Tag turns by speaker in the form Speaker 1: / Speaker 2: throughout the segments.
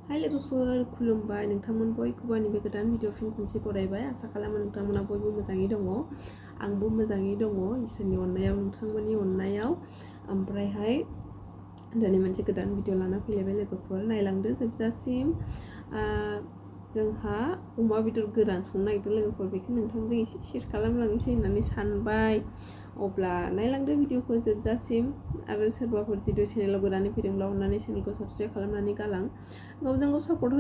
Speaker 1: हाय लोगोफोर खुलुमबाय नोंथांमोन बयखौबो आंनि बे गोदान भिडिअ फिन खनसे बरायबाय आसा खालामो नोंथांमोना बयबो मोजाङै दङ आंबो मोजाङै दङ इसोरनि अननायाव नोंथांमोननि अननायाव ओमफ्रायहाय दिनै मोनसे गोदान भिडिअ लाना फैलायबाय लोगोफोर नायलांदो जोबजासिम जोंहा अमा बेदर गोरान संनो नागिरदों लोगोफोर बेखौ नोंथांजों एसे शेयार खालामलांनोसै होननानै सानबाय अब्ला नायलांदो भिडिअखौ जोबजासिम आरो सोरबाफोर जुदि चेनेलाव गोदानै फैदोंब्ला अननानै चेनेलखौ साबस्क्राइब खालामनानै गालां गावजों गाव सापर्ट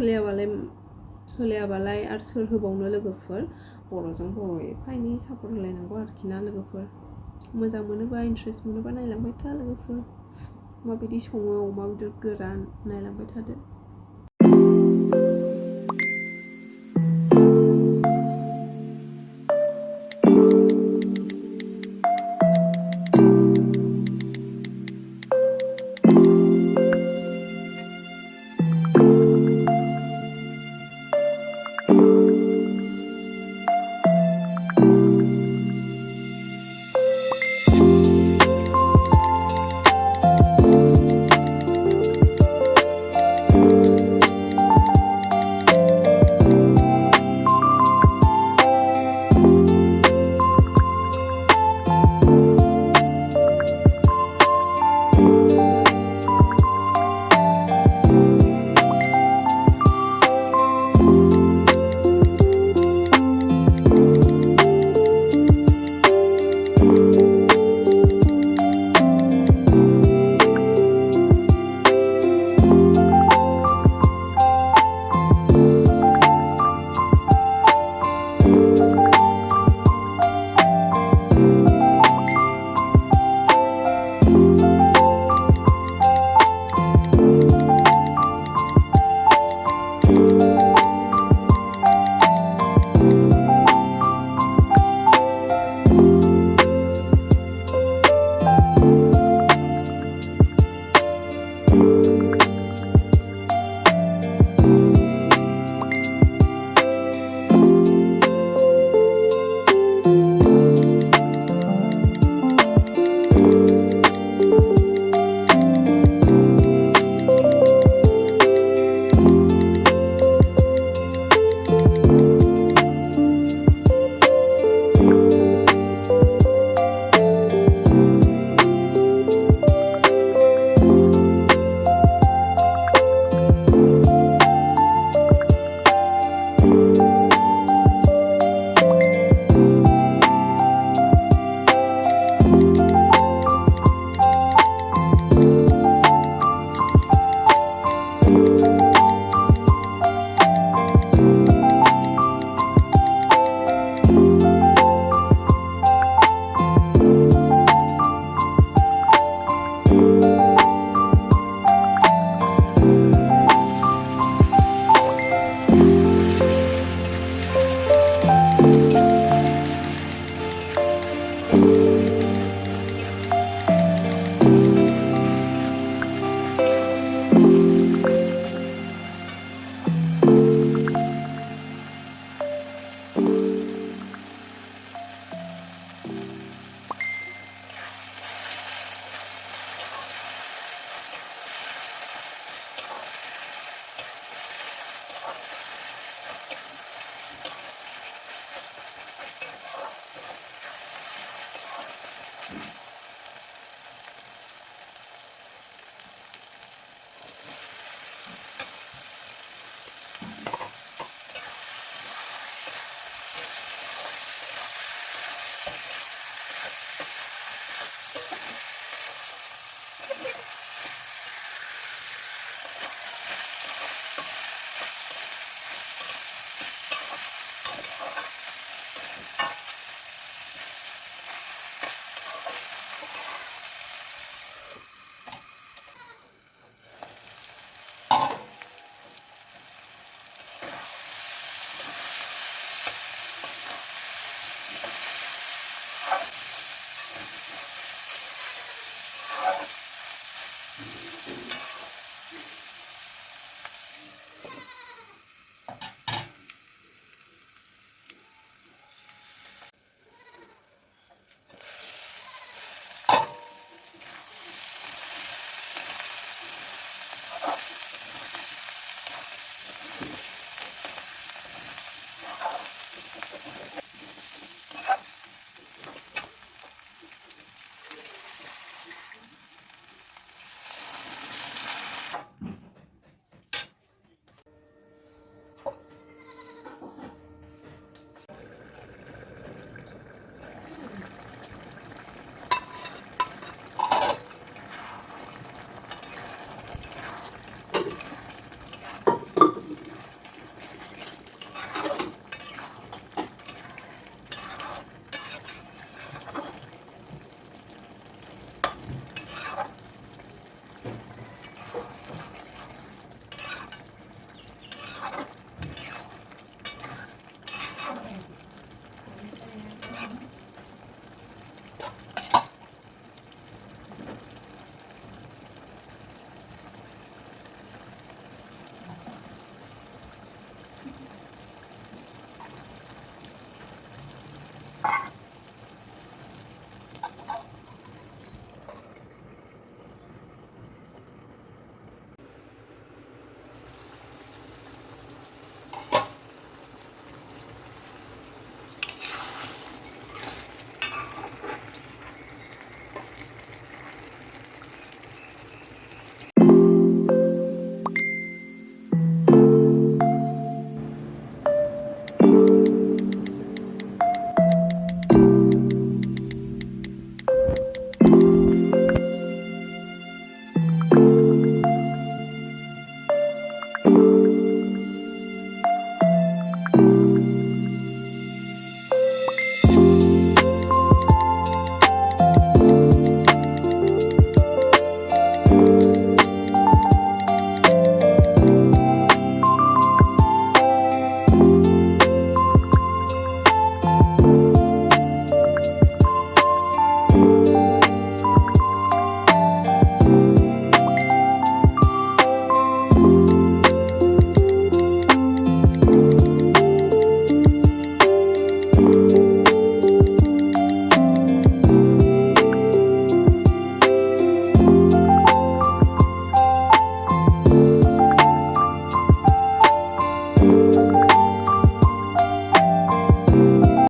Speaker 1: होलायाबालाय आरो सोर होबावनो लोगोफोर बर'जों बर' एफा एनै सापर्ट होलायनांगौ आरोखि ना लोगोफोर मोजां मोनोबा इन्ट्रेस्ट मोनोबा नायलांबाय था लोगोफोर माबायदि सङो अमा बेदर गोरान नायलांबाय थादो